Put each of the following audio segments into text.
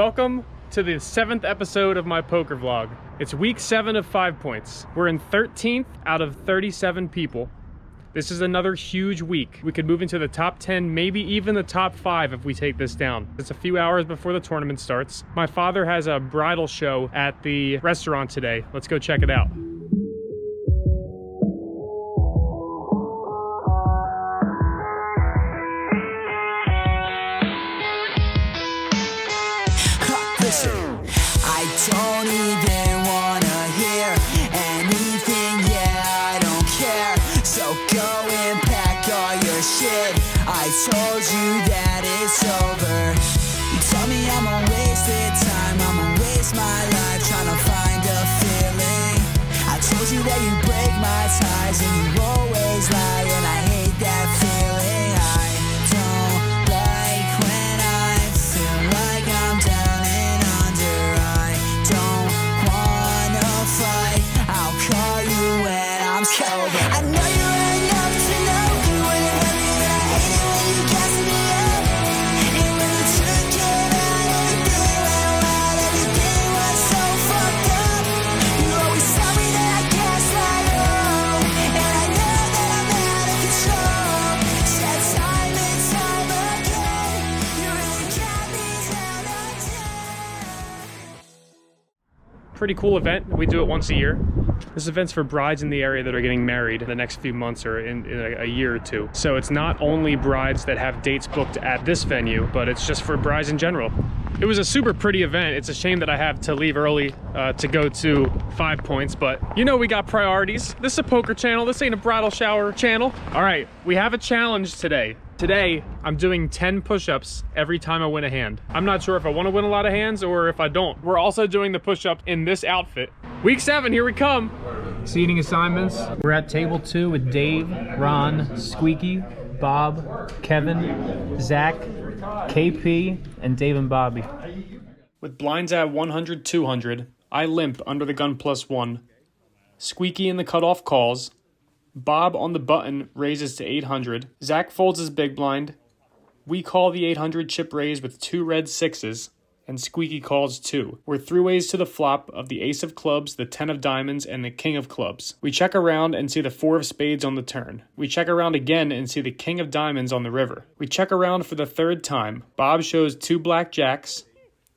Welcome to the 7th episode of my poker vlog. It's week 7 of 5 points. We're in 13th out of 37 people. This is another huge week. We could move into the top 10, maybe even the top 5 if we take this down. It's a few hours before the tournament starts. My father has a bridal show at the restaurant today. Let's go check it out. I don't even wanna hear anything, yeah, I don't care. So go and pack all your shit. I told you that it's over. You told me I'm a wasted time, I'ma waste my life trying to find a feeling. I told you that you break my ties and you always lie, and I hate that feeling. I don't like when I feel like I'm down and under. I don't wanna fight, I'll call you when I'm sober. I know you're enough to know you wouldn't hurt me, and I hate it when you gas me up. And when you took it out, everything went wild, everything was so fucked up. You always tell me that I gaslight you, and I know that I'm out of control. Said time and time again, you really got me down again. Pretty cool event. We do it once a year. This event's for brides in the area that are getting married in the next few months or in a year or two. So it's not only brides that have dates booked at this venue, but it's just for brides in general. It was a super pretty event. It's a shame that I have to leave early to go to 5 points, but you know we got priorities. This is a poker channel. This ain't a bridal shower channel. All right, we have a challenge today. Today, I'm doing 10 push-ups every time I win a hand. I'm not sure if I want to win a lot of hands or if I don't. We're also doing the push-up in this outfit. Week 7, here we come. Seating assignments. We're at table 2 with Dave, Ron, Squeaky, Bob, Kevin, Zach, KP, and Dave and Bobby. With blinds at 100, 200, I limp under the gun +1. Squeaky in the cutoff calls. Bob on the button raises to 800. Zach folds his big blind. We call the 800 chip raise with 2 red 6s, and Squeaky calls 2. We're 3 ways to the flop of the ace of clubs, the 10 of diamonds, and the king of clubs. We check around and see the 4 of spades on the turn. We check around again and see the king of diamonds on the river. We check around for the 3rd time. Bob shows 2 black jacks.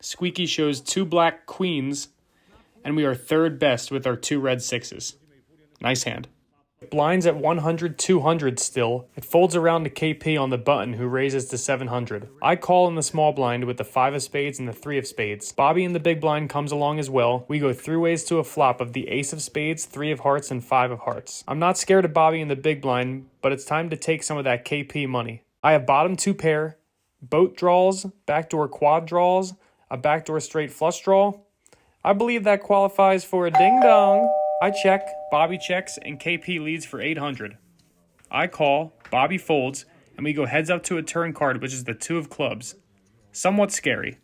Squeaky shows 2 black queens, and we are 3rd best with our 2 red 6s. Nice hand. Blinds at 100, 200 still. It folds around to KP on the button, who raises to 700. I call in the small blind with the 5 of spades and the 3 of spades. Bobby in the big blind comes along as well. We go 3 ways to a flop of the ace of spades, 3 of hearts, and 5 of hearts. I'm not scared of Bobby in the big blind, but it's time to take some of that KP money. I have bottom 2 pair, boat draws, backdoor quad draws, a backdoor straight flush draw. I believe that qualifies for a ding dong. I check, Bobby checks, and KP leads for 800. I call, Bobby folds, and we go heads up to a turn card, which is the 2 of clubs. Somewhat scary.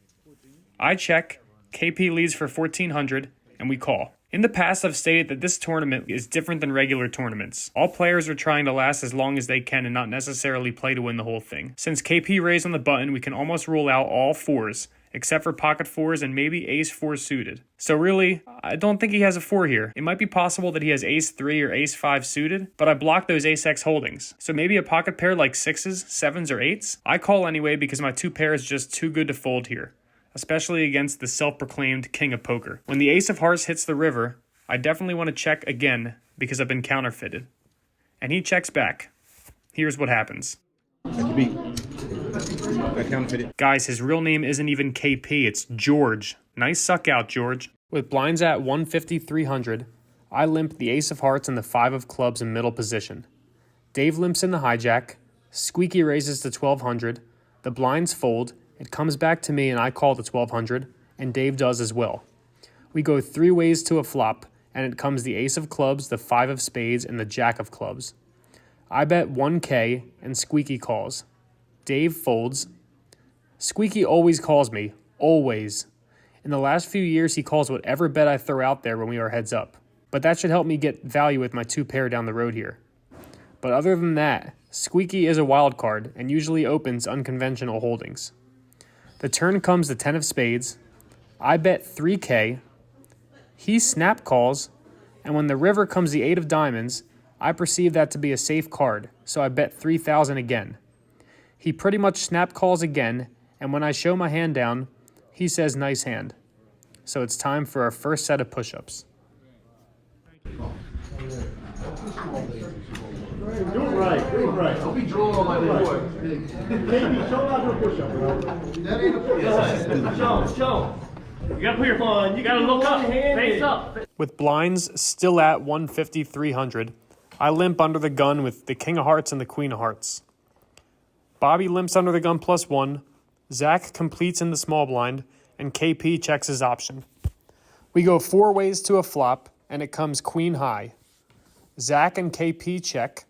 I check, KP leads for 1400, and we call. In the past, I've stated that this tournament is different than regular tournaments. All players are trying to last as long as they can and not necessarily play to win the whole thing. Since KP raised on the button, we can almost rule out all 4s, except for pocket 4s and maybe ace 4 suited. So really, I don't think he has a 4 here. It might be possible that he has ace 3 or ace 5 suited, but I blocked those ace X holdings. So maybe a pocket pair like 6s, 7s, or 8s? I call anyway because my 2 pair is just too good to fold here, especially against the self-proclaimed king of poker. When the ace of hearts hits the river, I definitely want to check again because I've been counterfeited. And he checks back. Here's what happens. Guys, his real name isn't even KP, it's George. Nice suck out, George. With blinds at 150, 300, I limp the ace of hearts and the 5 of clubs in middle position. Dave limps in the hijack. Squeaky raises to 1200. The blinds fold. It comes back to me and I call to 1200, and Dave does as well. We go 3 ways to a flop, and it comes the ace of clubs, the 5 of spades, and the jack of clubs. I bet 1K, and Squeaky calls. Dave folds. Squeaky always calls me. Always. In the last few years, he calls whatever bet I throw out there when we are heads up. But that should help me get value with my 2 pair down the road here. But other than that, Squeaky is a wild card and usually opens unconventional holdings. The turn comes the 10 of spades. I bet 3K. He snap calls, and when the river comes the 8 of diamonds, I perceive that to be a safe card, so I bet 3,000 again. He pretty much snap calls again, and when I show my hand down, he says nice hand. So it's time for our first set of push-ups. Do it right. I'll be drooling on my board. Show out your push-up, bro. That ain't a push-up. Show. You gotta put your phone. You gotta look up. Face up. With blinds still at 150, 300, I limp under the gun with the King of Hearts and the Queen of Hearts. Bobby limps under the gun +1, Zach completes in the small blind, and KP checks his option. We go 4 ways to a flop, and it comes queen high. Zach and KP check.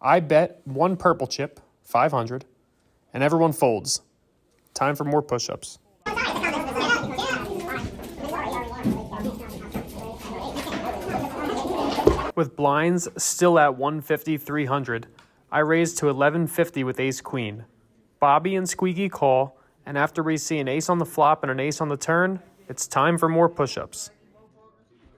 I bet 1 purple chip, 500, and everyone folds. Time for more push-ups. With blinds still at 150, 300, I raise to 1150 with ace-queen. Bobby and Squeaky call, and after we see an ace on the flop and an ace on the turn, it's time for more push-ups.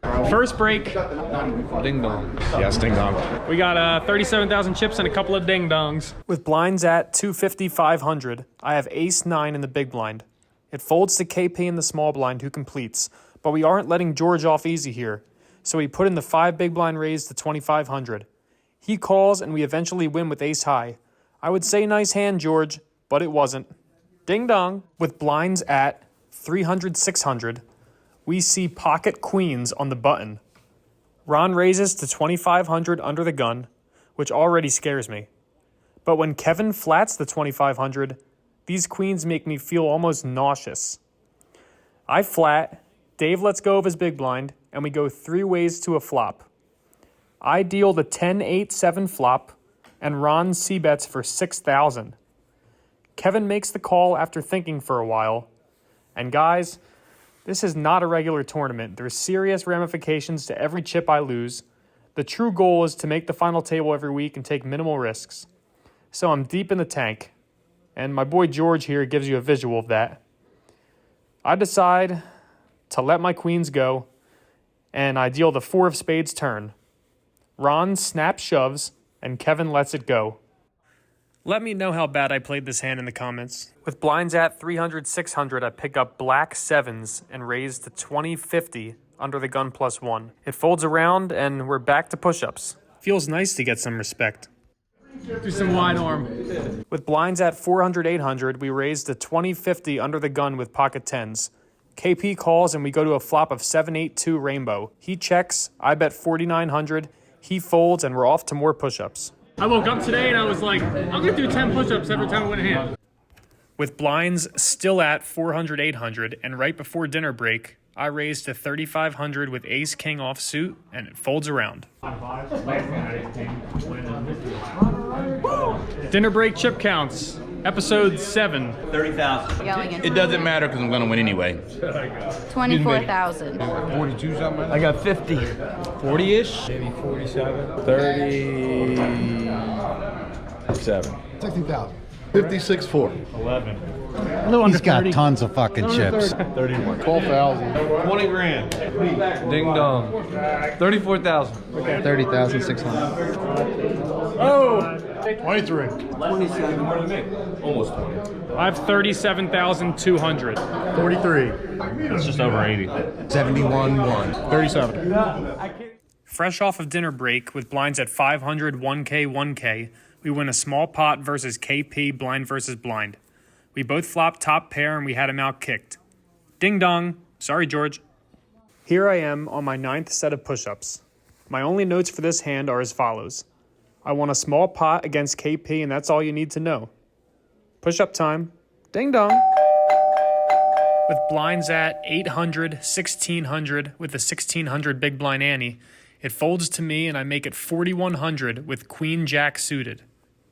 First break. Ding dong. Yes, ding dong. We got 37,000 chips and a couple of ding-dongs. With blinds at 250, 500, I have ace-9 in the big blind. It folds to KP in the small blind, who completes, but we aren't letting George off easy here, so we put in the 5 big blind raise to 2,500. He calls, and we eventually win with ace-high. I would say nice hand, George, but it wasn't. Ding-dong. With blinds at 300, 600, we see pocket queens on the button. Ron raises to 2,500 under the gun, which already scares me. But when Kevin flats the 2,500, these queens make me feel almost nauseous. I flat, Dave lets go of his big blind, and we go 3 ways to a flop. I deal the 10-8-7 flop, and Ron c-bets for 6,000. Kevin makes the call after thinking for a while. And guys, this is not a regular tournament. There's serious ramifications to every chip I lose. The true goal is to make the final table every week and take minimal risks. So I'm deep in the tank, and my boy George here gives you a visual of that. I decide to let my queens go, and I deal the 4 of spades turn. Ron snap shoves, and Kevin lets it go. Let me know how bad I played this hand in the comments. With blinds at 300, 600, I pick up black 7s and raise to 2050 under the gun +1. It folds around, and we're back to push-ups. Feels nice to get some respect. Do some wide arm. With blinds at 400, 800, we raise to 2050 under the gun with pocket 10s. KP calls, and we go to a flop of 7-8-2 rainbow. He checks, I bet 4,900, he folds, and we're off to more push-ups. I woke up today and I was like, I'm going to do 10 push-ups every time I win a hand. With blinds still at 400, 800, and right before dinner break, I raise to 3,500 with ace-king offsuit, and it folds around. Dinner break chip counts, episode 7. 30,000. Yelling It doesn't matter because I'm going to win anyway. 24,000. 42 something? I got 50. 40-ish? Maybe 47. 37. 60,000. 56.4. 11. He's got tons of fucking chips. 31. 12,000. 20 grand. Ding dong. 34,000. 30,600. Oh! 23. 27. More than me. Almost 20. I have 37,200. 43. That's just over 80. 71-1. 37. Fresh off of dinner break with blinds at 500, 1K, 1K, we win a small pot versus KP, blind versus blind. We both flopped top pair and we had him out kicked. Ding dong. Sorry, George. Here I am on my 9th set of push-ups. My only notes for this hand are as follows. I won a small pot against KP, and that's all you need to know. Push-up time. Ding dong. With blinds at 800, 1,600 with a 1,600 big blind ante, it folds to me and I make it 4,100 with queen jack suited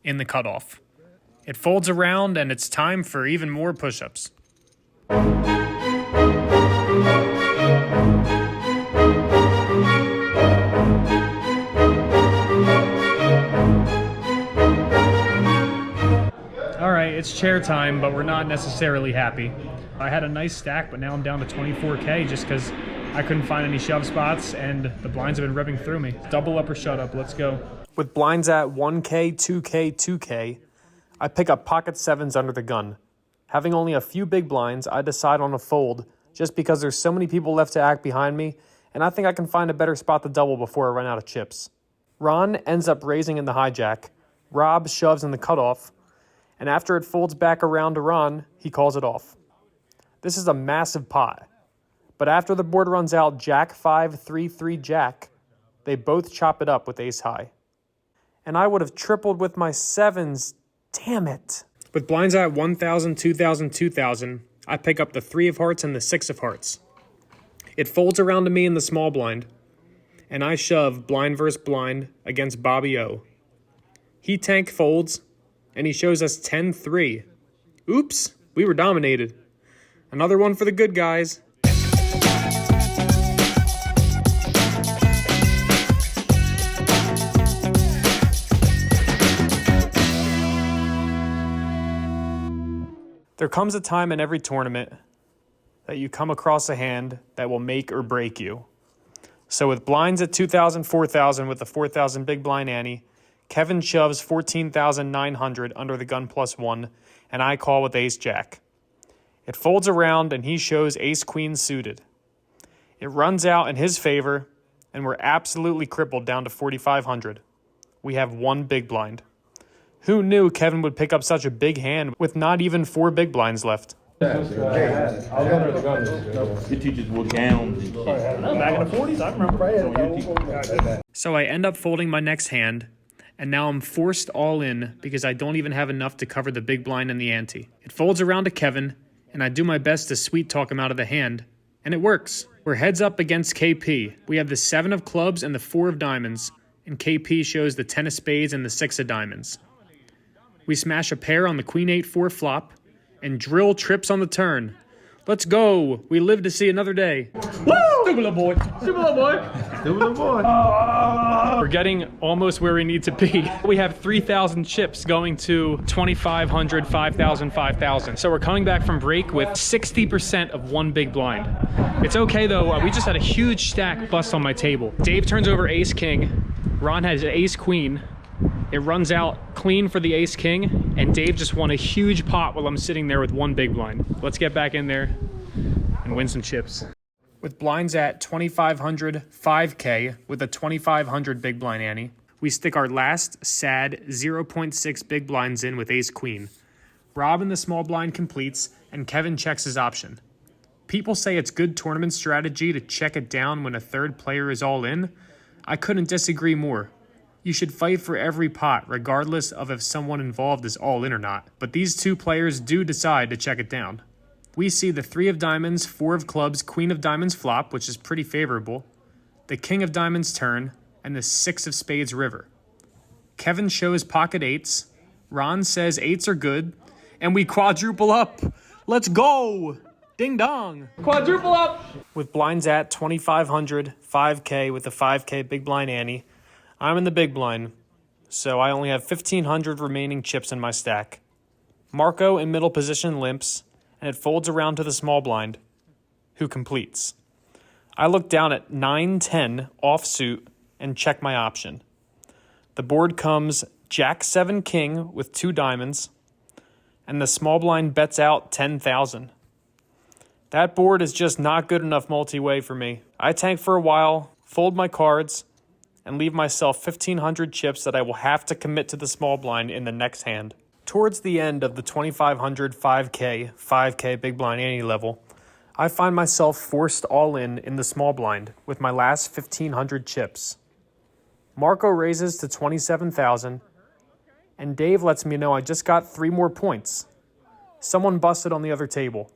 in the cutoff. It folds around and it's time for even more push-ups. All right, it's It's chair time, but we're not necessarily happy. I had a nice stack, but now I'm down to 24K just because I couldn't find any shove spots and the blinds have been ripping through me. Double up or shut up, let's go. With blinds at 1K, 2K, 2K, I pick up pocket sevens under the gun. Having only a few big blinds, I decide on a fold just because there's so many people left to act behind me, and I think I can find a better spot to double before I run out of chips. Ron ends up raising in the hijack, Rob shoves in the cutoff, and after it folds back around to Ron, he calls it off. This is a massive pot, but after the board runs out Jack 5, 3, 3, Jack, they both chop it up with ace high. And I would have tripled with my sevens, damn it. With blinds at 1,000, 2,000, 2,000, I pick up the 3 of hearts and the 6 of hearts. It folds around to me in the small blind, and I shove blind versus blind against Bobby O. He tank folds, and he shows us 10-3. Oops, we were dominated. Another one for the good guys. There comes a time in every tournament that you come across a hand that will make or break you. So with blinds at 2,000, 4,000 with a 4,000 big blind ante, Kevin shoves 14,900 under the gun +1, and I call with ace jack. It folds around and he shows ace queen suited. It runs out in his favor, and we're absolutely crippled down to 4,500. We have one big blind. Who knew Kevin would pick up such a big hand with not even 4 big blinds left? Your teachers will down. Back in the 40s, I remember. So I end up folding my next hand, and now I'm forced all in because I don't even have enough to cover the big blind and the ante. It folds around to Kevin, and I do my best to sweet talk him out of the hand, and it works. We're heads up against KP. We have the 7 of clubs and the 4 of diamonds, and KP shows the 10 of spades and the 6 of diamonds. We smash a pair on the queen 8-4 flop, and drill trips on the turn. Let's go. We live to see another day. Woo! Stupid little boy. Stupid little boy. Stupid little boy. We're getting almost where we need to be. We have 3,000 chips going to 2,500, 5,000, 5,000. So we're coming back from break with 60% of one big blind. It's okay though. We just had a huge stack bust on my table. Dave turns over ace king. Ron has ace queen. It runs out clean for the ace king, and Dave just won a huge pot while I'm sitting there with one big blind. Let's get back in there and win some chips. With blinds at 2,500, 5K with a 2,500 big blind ante, we stick our last sad 0.6 big blinds in with ace queen. Rob in the small blind completes, and Kevin checks his option. People say it's good tournament strategy to check it down when a third player is all in. I couldn't disagree more. You should fight for every pot, regardless of if someone involved is all in or not. But these two players do decide to check it down. We see the 3 of diamonds, 4 of clubs, queen of diamonds flop, which is pretty favorable, the king of diamonds turn, and the 6 of spades river. Kevin shows pocket 8s, Ron says 8s are good, and we quadruple up. Let's go! Ding dong! Quadruple up! With blinds at 2,500, 5K with a 5K big blind ante, I'm in the big blind, so I only have 1,500 remaining chips in my stack. Marco in middle position limps, and it folds around to the small blind, who completes. I look down at 9-10 offsuit and check my option. The board comes Jack 7 King with 2 diamonds, and the small blind bets out 10,000. That board is just not good enough multi-way for me. I tank for a while, fold my cards, and leave myself 1,500 chips that I will have to commit to the small blind in the next hand. Towards the end of the 2,500 5K big blind ante level, I find myself forced all in the small blind with my last 1,500 chips. Marco raises to 27,000, and Dave lets me know I just got 3 more points. Someone busted on the other table.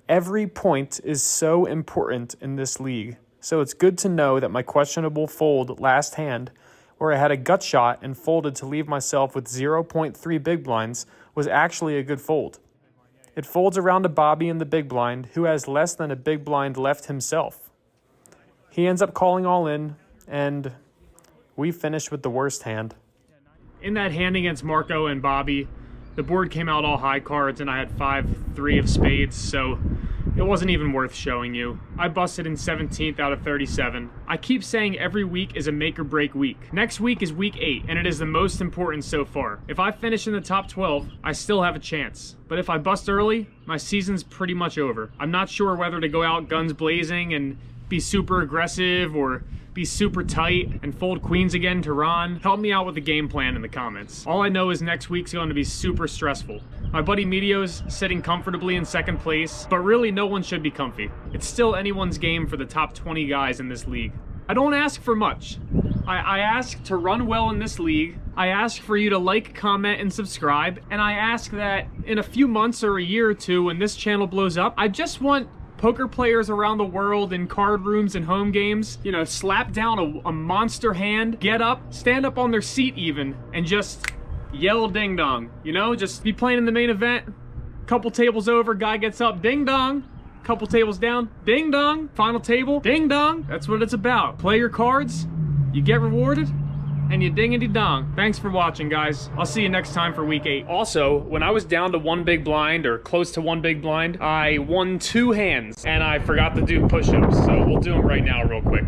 Every point is so important in this league. So it's good to know that my questionable fold last hand, where I had a gut shot and folded to leave myself with 0.3 big blinds, was actually a good fold. It folds around to Bobby in the big blind, who has less than a big blind left himself. He ends up calling all in, and we finish with the worst hand. In that hand against Marco and Bobby, The board came out all high cards and I had 5-3 of spades, so it wasn't even worth showing you. I busted in 17th out of 37. I keep saying every week is a make or break week. Next week is week 8, and it is the most important so far. If I finish in the top 12, I still have a chance. But if I bust early, my season's pretty much over. I'm not sure whether to go out guns blazing and be super aggressive or be super tight and fold queens again to Ron. Help me out with the game plan in the comments. All I know is next week's going to be super stressful. My buddy Medio's sitting comfortably in second place, but really no one should be comfy. It's still anyone's game for the top 20 guys in this league. I don't ask for much. I ask to run well in this league. I ask for you to like, comment, and subscribe. And I ask that in a few months or a year or two when this channel blows up, I just want poker players around the world in card rooms and home games, you know, slap down a monster hand, get up, stand up on their seat even, and just yell ding dong. You know, just be playing in the main event, couple tables over, guy gets up, ding dong, couple tables down, ding dong, final table, ding dong. That's what it's about. Play your cards, you get rewarded, and you dingity dong. Thanks for watching, guys. I'll see you next time for week 8. Also, when I was down to 1 big blind or close to 1 big blind, I won 2 hands and I forgot to do push-ups. So we'll do them right now real quick.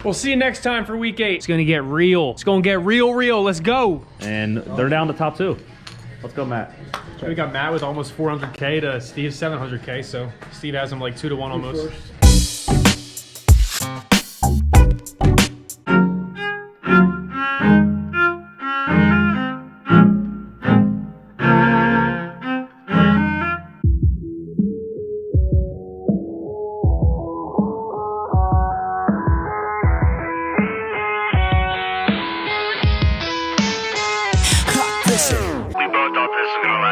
We'll see you next time for week 8. It's gonna get real. It's gonna get real. Let's go. And they're down to top 2. Let's go, Matt. We got Matt with almost 400K to Steve's 700K, so Steve has him like 2 to 1 almost. Listen. We both thought this was gonna